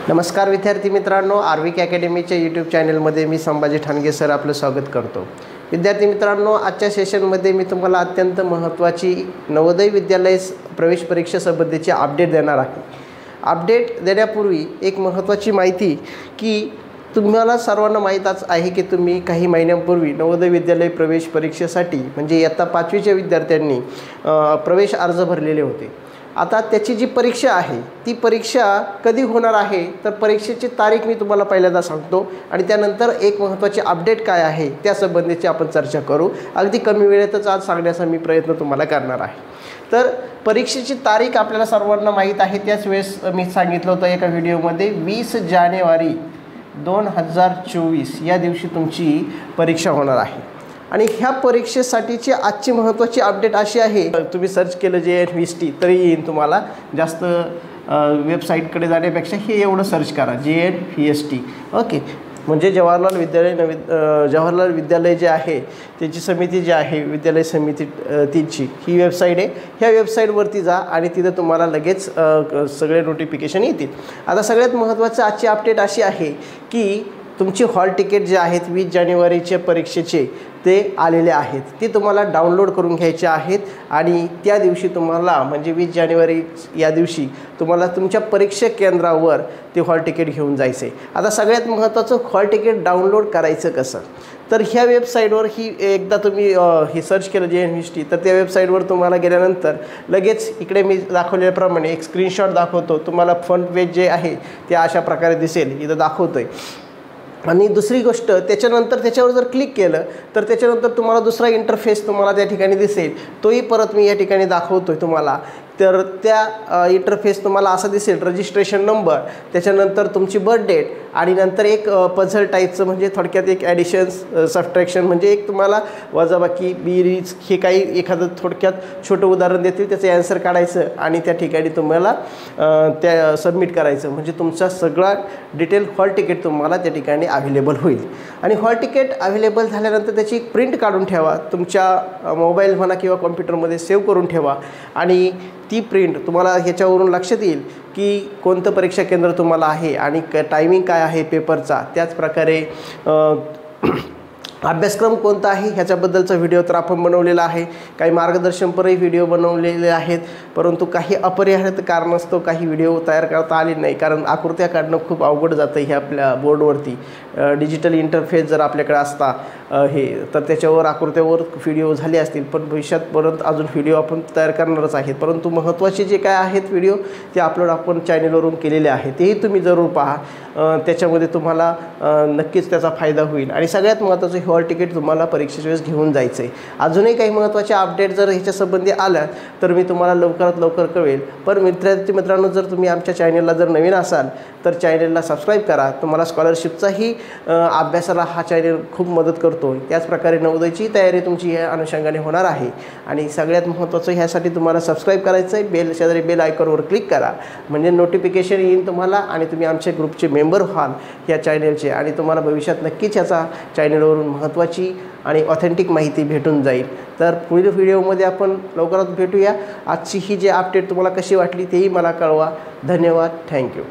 नमस्कार विद्यार्थी मित्रांनो, आर्विक अकॅडमीच्या यूट्यूब चॅनलमध्ये मी संभाजी ठाणगे सर आपलं स्वागत करतो। विद्यार्थी मित्रांनो, आजच्या सेशनमध्ये मी तुम्हाला अत्यंत महत्त्वाची नवोदय विद्यालय प्रवेश परीक्षेसंबंधीची अपडेट देणार आहे। अपडेट देण्यापूर्वी एक महत्त्वाची माहिती की तुम्हाला सर्वांना माहीतच आहे की तुम्ही काही महिन्यांपूर्वी नवोदय विद्यालय प्रवेश परीक्षेसाठी म्हणजे इयत्ता 5वीच्या विद्यार्थ्यांनी प्रवेश अर्ज भरलेले होते। आता त्याची जी परीक्षा आहे ती परीक्षा कधी होणार आहे तर परीक्षेची तारीख मी तुम्हाला पहिल्यांदा सांगतो आणि त्यानंतर एक महत्त्वाची अपडेट काय आहे त्या संबंधीची आपण चर्चा करू। अगदी कमी वेळेतच आज सांगण्याचा मी प्रयत्न तुम्हाला करणार आहे। तर परीक्षेची तारीख आपल्याला सर्वांना माहीत आहे, त्याच वेळेस मी सांगितलं होतं एका व्हिडिओमध्ये 20 जानेवारी 2024 या दिवशी तुमची परीक्षा होणार आहे। आणि ह्या परीक्षेसाठीची आजची महत्त्वाची अपडेट अशी आहे, तुम्ही सर्च केलं JNVST तरी येईल तुम्हाला, जास्त वेबसाईटकडे जाण्यापेक्षा हे एवढं सर्च करा JNVST। ओके, म्हणजे जवाहरलाल विद्यालय जे आहे त्याची समिती जी आहे विद्यालय समिती तिची ही वेबसाईट आहे। ह्या वेबसाईटवरती जा आणि तिथं तुम्हाला लगेच सगळे नोटिफिकेशन येतील। आता सगळ्यात महत्त्वाचं आजची अपडेट अशी आहे की तुमची हॉल तिकीट जे आहेत 20 जानेवारीच्या परीक्षेचे ते आलेले आहेत, ते तुम्हाला डाउनलोड करून घ्यायचे आहेत आणि त्या दिवशी तुम्हाला म्हणजे 20 जानेवारी या दिवशी तुम्हाला तुमच्या परीक्षा केंद्रावर ते हॉल तिकीट घेऊन जायचे। आता सगळ्यात महत्त्वाचं हॉल तिकीट डाउनलोड करायचं कसं, तर ह्या वेबसाईटवर ही एकदा तुम्ही हे सर्च केलं JNVST तर त्या वेबसाईटवर तुम्हाला गेल्यानंतर लगेच इकडे मी दाखवल्याप्रमाणे एक स्क्रीनशॉट दाखवतो तुम्हाला। फ्रंट पेज जे आहे ते अशा प्रकारे दिसेल, इथं दाखवतोय। आणि दुसरी गोष्ट त्याच्यानंतर त्याच्यावर जर क्लिक केलं तर त्याच्यानंतर तुम्हाला दुसरा इंटरफेस तुम्हाला त्या ठिकाणी दिसेल, तोही परत मी या ठिकाणी दाखवतोय तुम्हाला। तर त्या इंटरफेस तुम्हाला असा दिसेल, रजिस्ट्रेशन नंबर, त्याच्यानंतर तुमची बर्थ डेट आणि नंतर एक पझल टाईपचं म्हणजे थोडक्यात एक ॲडिशन्स सबट्रॅक्शन म्हणजे एक तुम्हाला वजाबाकी बेरीज हे काही एखादं थोडक्यात छोटं उदाहरण देतील, त्याचं ॲन्सर काढायचं आणि त्या ठिकाणी तुम्हाला त्या सबमिट करायचं, म्हणजे तुमचा सगळा डिटेल हॉल तिकीट तुम्हाला त्या ठिकाणी अवेलेबल होईल। आणि हॉल तिकीट अवेलेबल झाल्यानंतर त्याची एक प्रिंट काढून ठेवा, तुमच्या मोबाईल म्हणा किंवा कॉम्प्युटरमध्ये सेव्ह करून ठेवा आणि ती प्रिंट तुम्हाला ह्याच्यावरून लक्षात येईल की कोणतं परीक्षा केंद्र तुम्हाला आहे आणि टायमिंग काय आहे पेपरचा, त्याच प्रकारे अभ्यासक्रम कोणता आहे ह्याच्याबद्दलचा व्हिडिओ तर आपण बनवलेला आहे, काही मार्गदर्शनपरही व्हिडिओ बनवलेले आहेत, परंतु काही अपरिहार्य कारणास्तव काही व्हिडिओ तयार करता आले नाही, कारण आकृत्या काढणं खूप अवघड जातं हे आपल्या बोर्डवरती। डिजिटल इंटरफेस जर आपल्याकडे असता हे तर त्याच्यावर आकृत्यावर व्हिडिओ झाले असतील, पण भविष्यात परत अजून व्हिडिओ आपण तयार करणारच आहेत, परंतु महत्त्वाचे जे काय आहेत व्हिडिओ ते अपलोड आपण चॅनलवरून केलेले आहेत, तेही तुम्ही जरूर पहा। त्याच्यामध्ये तुम्हाला नक्कीच त्याचा फायदा होईल। आणि सगळ्यात महत्त्वाचं हॉल तिकीट तुम्हाला परीक्षेच्या वेळेस घेऊन जायचं आहे। अजूनही काही महत्त्वाचे अपडेट जर ह्याच्यासंबंधी आल्या तर मी तुम्हाला लवकरात लवकर कळवेल। पण मित्रांनो, जर तुम्ही आमच्या चॅनलला जर नवीन असाल तर चॅनलला सबस्क्राईब करा, तुम्हाला स्कॉलरशिपचाही अभ्यासाला हा चॅनल खूप मदत करतो। त्याचप्रकारे नवोदयची तयारी तुमची या अनुषंगाने होणार आहे। आणि सगळ्यात महत्त्वाचं ह्यासाठी तुम्हाला सबस्क्राईब करायचं आहे, शेजारी बेल आयकॉनवर क्लिक करा, म्हणजे नोटिफिकेशन येईल तुम्हाला आणि तुम्ही आमच्या ग्रुपचे मेंबर व्हाल या चॅनलचे आणि तुम्हाला भविष्यात नक्कीच याचा चॅनलवरून महत्त्वाची आणि ऑथेंटिक माहिती भेटून जाईल। तर पुढील व्हिडिओमध्ये आपण लवकरात भेटूया। आजची ही जी अपडेट तुम्हाला कशी वाटली तेही मला कळवा। धन्यवाद, थँक्यू।